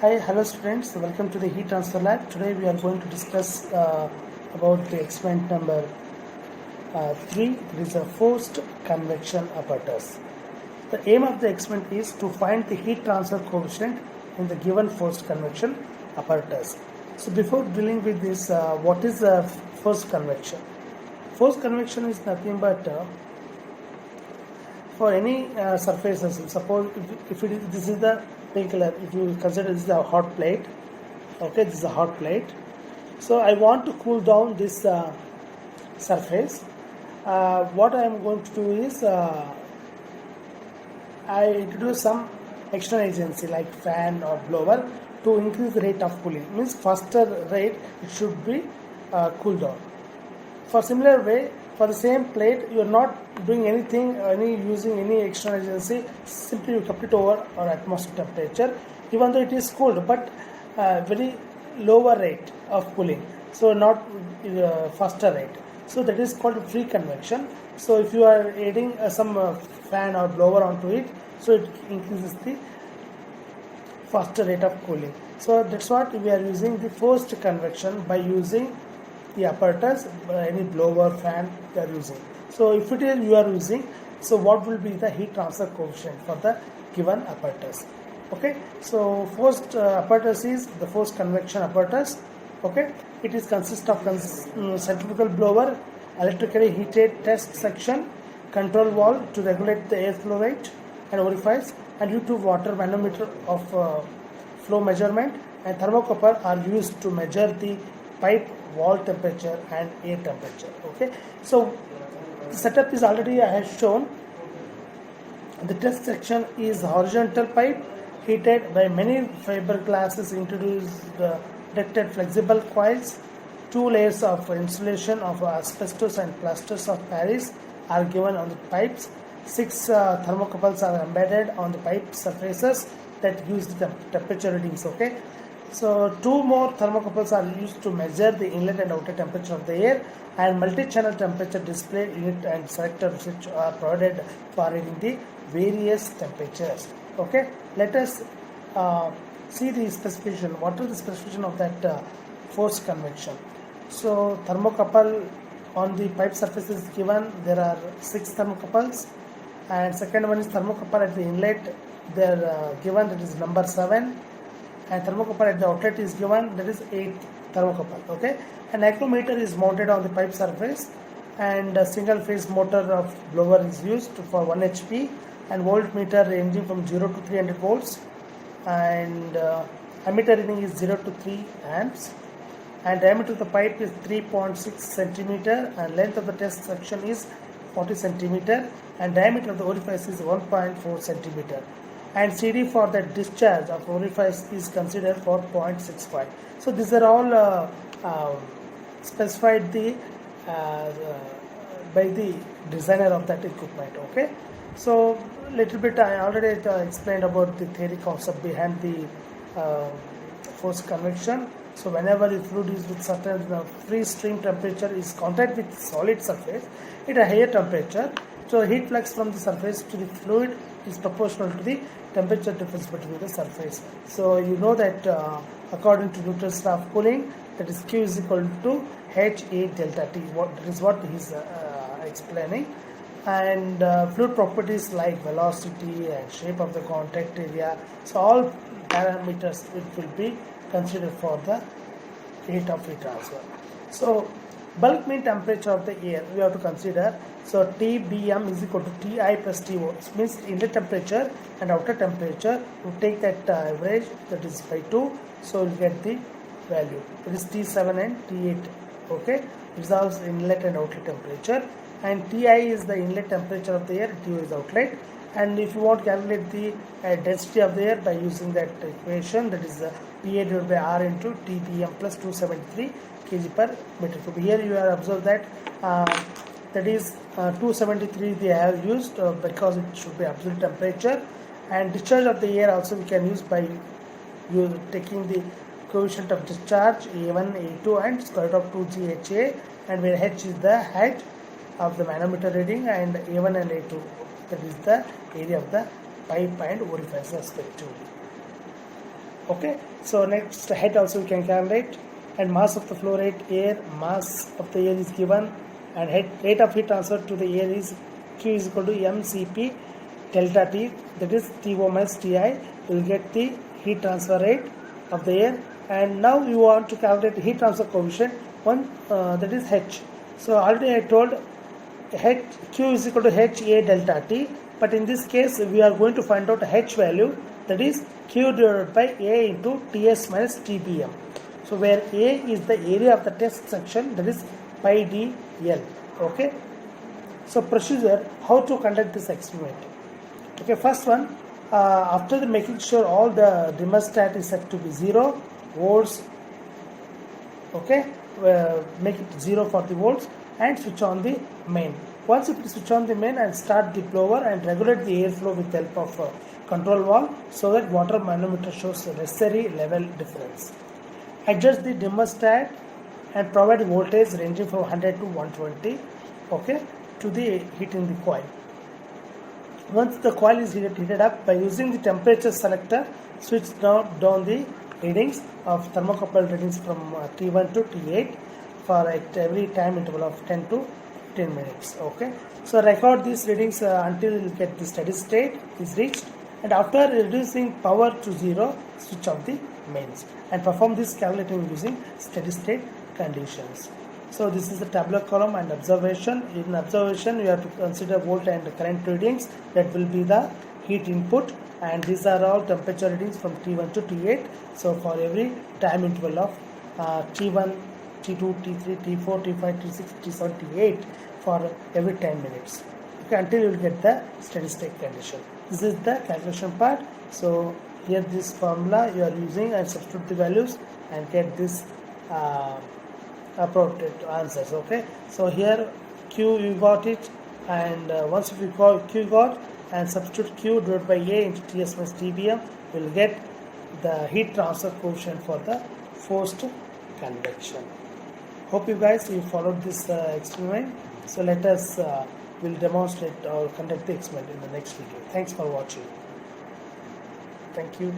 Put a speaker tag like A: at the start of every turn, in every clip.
A: Hi, hello students. Welcome to the heat transfer lab. Today we are going to discuss about the experiment number 3. It is a forced convection apparatus. The aim of the experiment is to find the heat transfer coefficient in the given forced convection apparatus. So before dealing with this, what is forced convection? Forced convection is nothing but for any surfaces. Suppose if this is the particular, if you consider this is a hot plate, okay, this is a hot plate. So I want to cool down this surface. What I am going to do is I introduce some external agency like fan or blower to increase the rate of cooling. Means faster rate it should be cooled down. For similar way, for the same plate, you are not doing anything, using any external agency. Simply you kept it over or atmospheric temperature, even though it is cooled, but very lower rate of cooling. So not faster rate. So that is called free convection. So if you are adding some fan or blower onto it, so it increases the faster rate of cooling. So that's what we are using the forced convection by using the apparatus, any blower, fan you are using. So if it is you are using, so what will be the heat transfer coefficient for the given apparatus? Okay, so forced apparatus is the forced convection apparatus. Okay, it is consist of centrifugal blower, electrically heated test section, control valve to regulate the airflow rate and orifice, and U2 water manometer of flow measurement, and thermocouple are used to measure the pipe wall temperature and air temperature. Okay, so the setup is already I have shown. The test section is horizontal pipe heated by many fiberglasses introduced ducted flexible coils. 2 layers of insulation of asbestos and plasters of Paris are given on the pipes. 6 thermocouples are embedded on the pipe surfaces that use the temperature readings. Okay, so 2 more thermocouples are used to measure the inlet and outer temperature of the air, and multi-channel temperature display unit and selector which are provided for reading the various temperatures. Okay, let us see the specification. What is the specification of that forced convection? So thermocouple on the pipe surface is given. There are 6 thermocouples, and second one is thermocouple at the inlet. They are given, that is number 7, and thermocouple at the outlet is given, that is 8 thermocouple. Okay, an accumulator is mounted on the pipe surface, and a single phase motor of blower is used for 1 HP, and voltmeter ranging from 0 to 300 volts, and ammeter reading is 0 to 3 amps, and diameter of the pipe is 3.6 centimeter, and length of the test section is 40 centimeter, and diameter of the orifice is 1.4 centimeter, and CD for the discharge of orifice is considered for 0.65. So these are all specified by the designer of that equipment. Okay, so little bit I already explained about the theory concept behind the forced convection. So whenever the fluid is with certain free stream temperature is contact with solid surface at a higher temperature, so heat flux from the surface to the fluid is proportional to the temperature difference between the surface. So you know that according to Newton's law of cooling, that is Q is equal to HA delta T. That is what he is explaining. And fluid properties like velocity and shape of the contact area, so all parameters it will be considered for the rate of heat transfer. So bulk mean temperature of the air we have to consider. So TBM is equal to Ti plus TO. It means inlet temperature and outer temperature. You take that average, that is by 2. So you get the value. That is T7 and T8. Okay, resolves inlet and outlet temperature. And Ti is the inlet temperature of the air, TO is outlet. And if you want to calculate the density of the air by using that equation, that is PA divided by R into TBM plus 273 kg per meter cube. Here you have observed that that is 273 they have used because it should be absolute temperature, and discharge of the air also we can use by taking the coefficient of discharge A1, A2 and square root of 2GHA, and where H is the height of the manometer reading, and A1 and A2 that is the area of the pipe and orifice respectively. Okay, so next head also we can calculate, and mass of the flow rate air, mass of the air is given, and head rate of heat transfer to the air is Q is equal to mCp delta T, that is T0 minus Ti. We will get the heat transfer rate of the air, and now you want to calculate the heat transfer coefficient, one that is H. So already I told H, Q is equal to HA delta T, but in this case we are going to find out H value, that is Q divided by A into Ts minus TBM. So where A is the area of the test section, that is pi dl. Okay. So procedure, how to conduct this experiment. Okay, first one, after the making sure all the thermostat is set to be 0 volts. Okay, make it 0 for the volts and switch on the main. Once you switch on the main and start the blower and regulate the airflow with the help of a control valve so that water manometer shows a necessary level difference. Adjust the thermostat and provide voltage ranging from 100 to 120, okay, to the heat in the coil. Once the coil is heated up, by using the temperature selector, switch down the readings of thermocouple readings from T1 to T8 for at every time interval of 10 to 15 minutes. Okay, so record these readings until you get the steady state is reached, and after reducing power to 0, switch off the mains and perform this calculating using steady state conditions. So this is the tabular column and observation. In observation, you have to consider volt and current readings. That will be the heat input, and these are all temperature readings from T1 to T8. So for every time interval of T1, T2, T3, T4, T5, T6, T7, T8 for every 10 minutes. Okay, until you will get the steady state condition. This is the calculation part. So here this formula you are using and substitute the values and get this appropriate answers. Okay, so here Q you got it, and once you call Q got and substitute Q divided by A into Ts minus TBM, you will get the heat transfer coefficient for the forced convection. Hope you guys you followed this experiment. So let us will demonstrate or conduct the experiment in the next video. Thanks for watching. Thank you.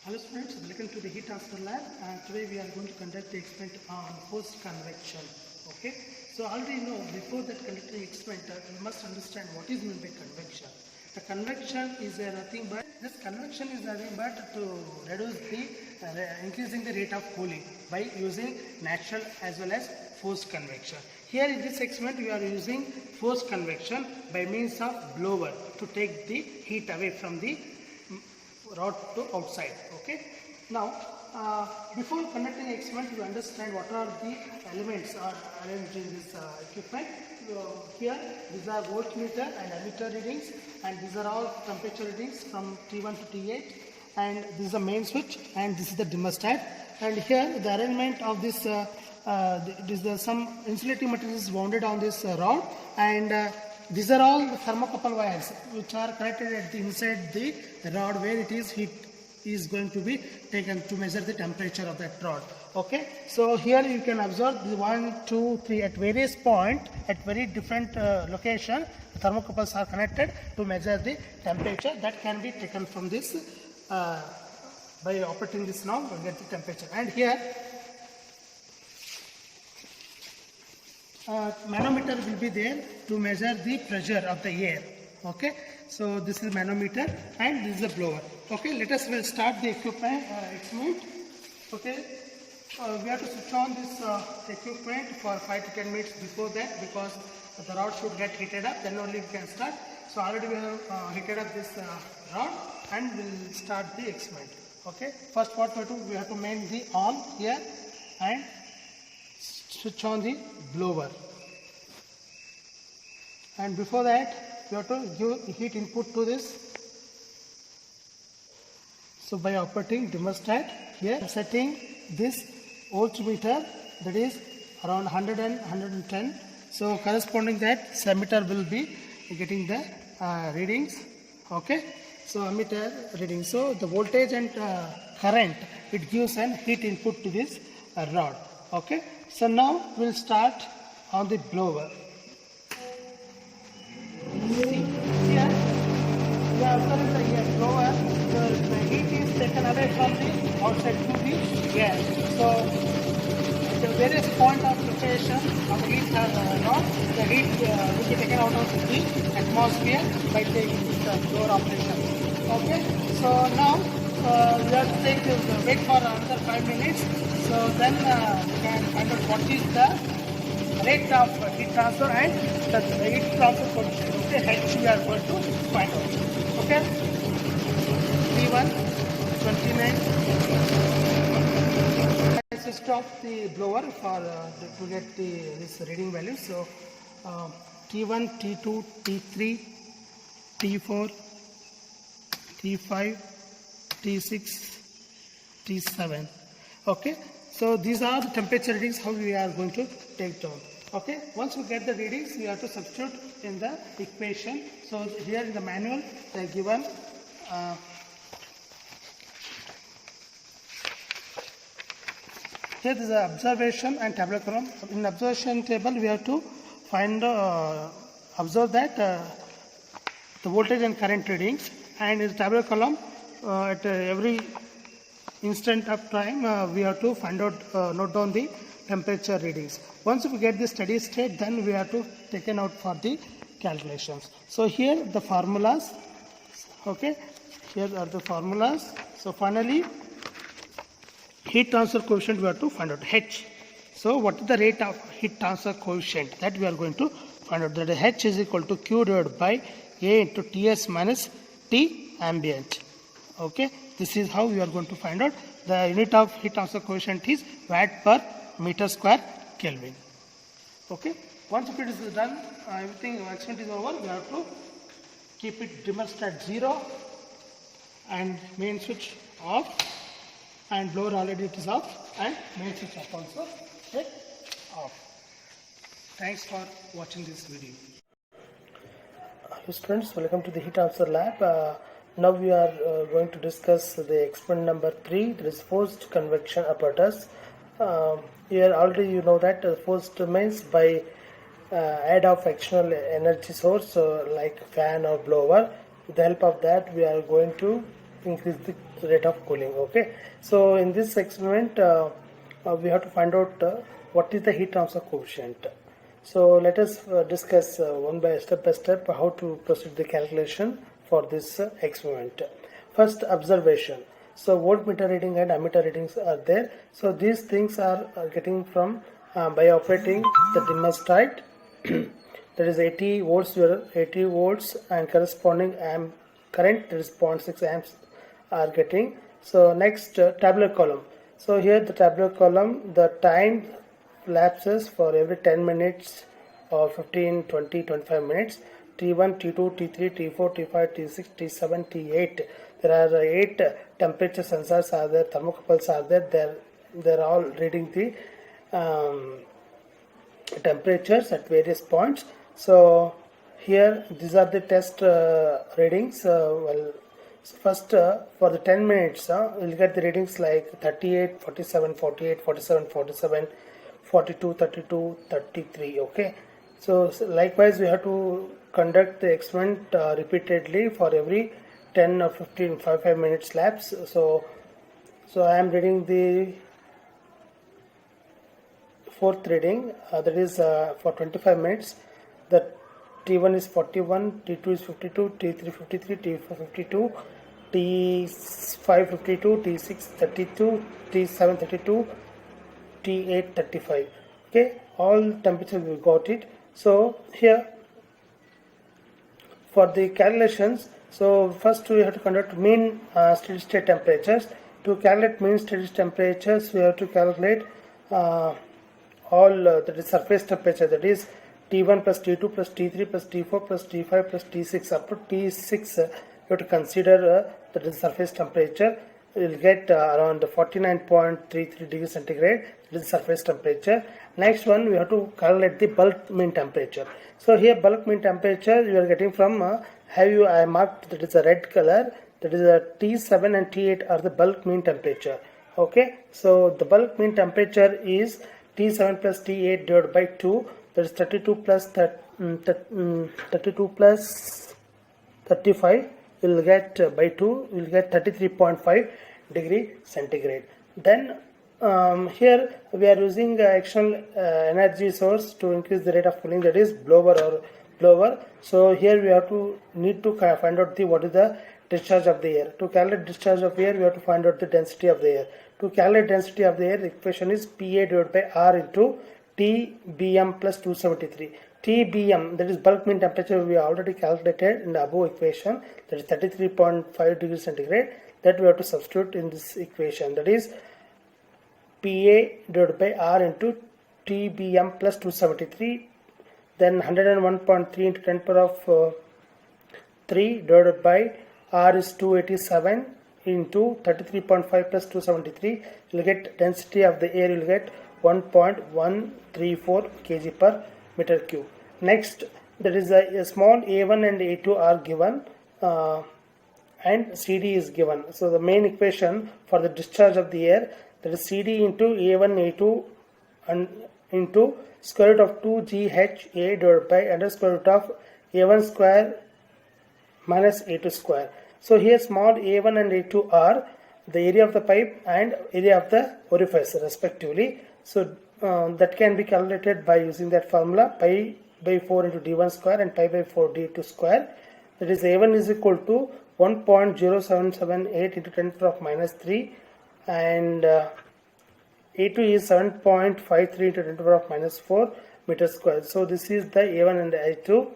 A: Hello students, welcome to the heat transfer lab. Today we are going to conduct the experiment on forced convection. Okay, so already know before that conducting experiment you must understand what is meant by convection. The convection is nothing but to reduce the increasing the rate of cooling by using natural as well as forced convection. Here in this experiment we are using forced convection by means of blower to take the heat away from the rod to outside. Okay, now before conducting experiment you understand what are the elements are arranged in this equipment. Here these are voltmeter and ammeter readings, and these are all temperature readings from T1 to T8, and this is the main switch and this is the thermostat. And here the arrangement of this some insulating material is wounded on this rod, and these are all the thermocouple wires which are connected at the inside the rod where it is heat is going to be taken to measure the temperature of that rod. Okay, so here you can observe the 1, 2, 3 at various points at very different location. The thermocouples are connected to measure the temperature that can be taken from this by operating this knob to get the temperature. And here manometer will be there to measure the pressure of the air. Okay, so this is manometer and this is the blower. Okay, let us will start the equipment experiment. Okay, we have to switch on this equipment for 5 to 10 minutes before that, because the rod should get heated up, then only we can start. So already we have heated up this rod and we'll start the experiment. Okay, first what we have to main the on here and switch on the blower, and before that you have to give heat input to this. So by operating thermostat here, setting this voltmeter, that is around 100 and 110. So corresponding that ammeter will be getting the readings. Okay, so ammeter reading. So the voltage and current, it gives an heat input to this rod. Okay, So now we'll start on the blower. See, here we are observing the air blower. The heat is taken away from the outside to the air. So the various point of location of the heat the heat will be taken out of the atmosphere by taking this blower operation. Okay, so now we have to wait for another 5 minutes. So then we can find out what is the rate of heat transfer and the heat transfer coefficient. Okay, H we are going to find out. Okay, T1 29. I stop the blower for to get this reading value. So T1, T2, T3, T4, T5, T6, T7. Okay, so these are the temperature readings how we are going to take down. Okay, once we get the readings, we have to substitute in the equation. So here in the manual they are given here is the observation and tabular column. In the observation table we have to find observe that the voltage and current readings, and in the tabular column at every instant of time we have to find out note down the temperature readings. Once we get the steady state, then we have to taken out for the calculations. So here the formulas. Okay, here are the formulas. So finally heat transfer coefficient we have to find out, H. So what is the rate of heat transfer coefficient, that we are going to find out. That H is equal to Q divided by A into Ts minus T ambient. Okay, this is how we are going to find out. The unit of heat transfer coefficient is watt per meter square Kelvin. Okay, once it is done, everything experiment is over, we have to keep it dimmer at 0 and main switch off, and blower already it is off, and main switch off also it off. Thanks for watching this video. Hello students, welcome to the heat transfer lab. Now we are going to discuss the experiment number 3, that is forced convection apparatus. Here already you know that forced means by aid of external energy source like fan or blower. With the help of that we are going to increase the rate of cooling. Okay, so in this experiment we have to find out what is the heat transfer coefficient. So let us discuss step by step how to proceed the calculation for this experiment. First, observation. So voltmeter reading and ammeter readings are there. So these things are getting from by operating the dimmer that is 80 volts, 80 volts, and corresponding current, that is 0.6 amps are getting. So next, tabular column. So here the tabular column, the time lapses for every 10 minutes or 15, 20, 25 minutes. T1, T2, T3, T4, T5, T6, T7, T8. There are 8 temperature sensors are there, thermocouples are there. They're all reading the temperatures at various points. So here these are the test readings. So first for the 10 minutes we'll get the readings like 38, 47, 48, 47, 47, 42, 32, 33. Okay, so likewise we have to conduct the experiment repeatedly for every 10 or 15 5 minutes lapse. So I am reading the fourth reading, that is for 25 minutes. The T1 is 41, T2 is 52, T3 53, T4 52, T5 52, T6 32, T7 32, T8 35. Okay, all temperature we got it. So here for the calculations, so first we have to conduct mean steady state temperatures. To calculate mean steady state temperatures, we have to calculate all that is surface temperature, that is T1 plus T2 plus T3 plus T4 plus T5 plus T6 up to T6. You have to consider that is surface temperature. You will get around 49.33 degrees centigrade. That is surface temperature. Next one, we have to calculate the bulk mean temperature. So here bulk mean temperature you are getting from I marked that is a red color, that is a T7 and T8 are the bulk mean temperature. Okay, so the bulk mean temperature is T7 plus T8 divided by 2, that is 32 plus 32 plus 35, you will get by 2, you will get 33.5 degree centigrade. Then here we are using external energy source to increase the rate of cooling, that is blower. So here we have to need to find out what is the discharge of the air. To calculate discharge of air, we have to find out the density of the air. To calculate density of the air, the equation is PA divided by R into TBM plus 273. TBM, that is bulk mean temperature, we already calculated in the above equation, that is 33.5 degrees centigrade. That we have to substitute in this equation, that is PA divided by R into TBM plus 273. Then 101.3 into 10 power of 3 divided by R is 287 into 33.5 plus 273. You will get density of the air, you will get 1.134 kg per meter cube. Next, there is a small A1 and A2 are given and CD is given. So the main equation for the discharge of the air, that is CD into A1 A2 and into square root of 2GHA divided by under square root of A1 square minus A2 square. So here small A1 and A2 are the area of the pipe and area of the orifice respectively. So that can be calculated by using that formula, pi by 4 into d1 square and pi by 4 d2 square. That is A1 is equal to 1.0778 into 10 to the power of minus 3 and A2 is 7.53 into 10 to the power of minus 4 meters square. So this is the A1 and A2.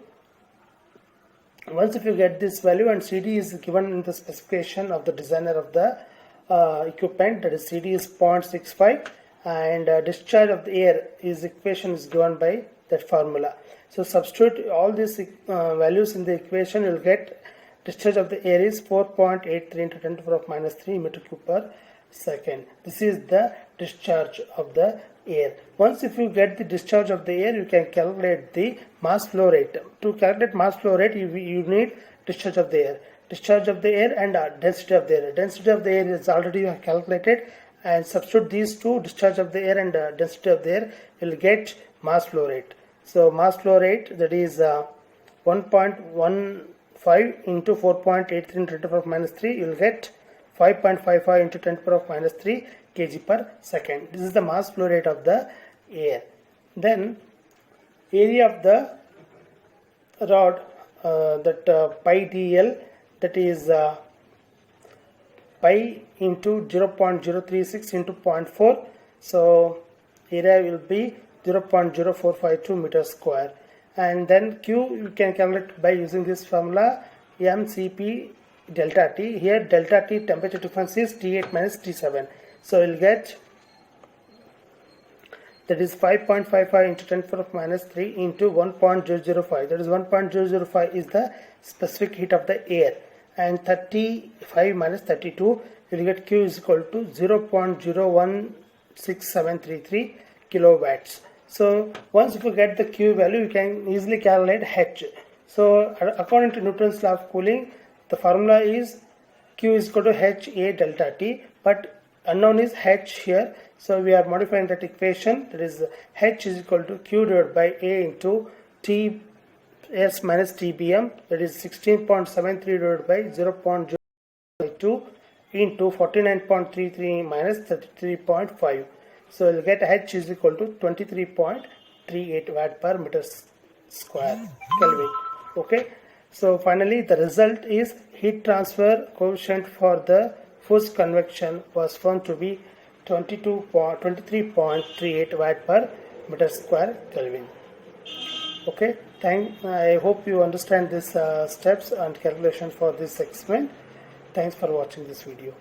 A: Once if you get this value, and CD is given in the specification of the designer of the equipment, that is CD is 0.65 and discharge of the air is equation is given by that formula. So substitute all these values in the equation, you will get discharge of the air is 4.83 into 10 to the power of minus 3 meter cube per second. This is the discharge of the air. Once if you get the discharge of the air, you can calculate the mass flow rate. To calculate mass flow rate, you need discharge of the air. Discharge of the air and density of the air. Density of the air is already calculated, and substitute these two, discharge of the air and density of the air, you will get mass flow rate. So mass flow rate, that is 1.15 into 4.83 into 10 to the power of minus 3, you will get 5.55 into 10 to the power of minus 3 kg per second. This is the mass flow rate of the air. Then area of the rod, that pi dl, that is pi into 0.036 into 0.4. So area will be 0.0452 meters square. And then Q you can calculate by using this formula, mCp delta T. Here delta T temperature difference is T8 minus T7. So we'll get, that is 5.55 into 10 to the power of minus 3 into 1.005. That is 1.005 is the specific heat of the air, and 35 minus 32, you will get Q is equal to 0.016733 kilowatts. So once if you get the Q value, you can easily calculate H. So according to Newton's law of cooling, the formula is Q is equal to HA delta T, but unknown is H here. So we are modifying that equation, that is H is equal to Q divided by A into T S minus TBM, that is 16.73 divided by 0.02 into 49.33 minus 33.5. So we'll get H is equal to 23.38 watt per meter square Kelvin. Okay. So finally the result is heat transfer coefficient for the forced convection was found to be 23.38 watt per meter square Kelvin. Okay, I hope you understand these steps and calculation for this experiment. Thanks for watching this video.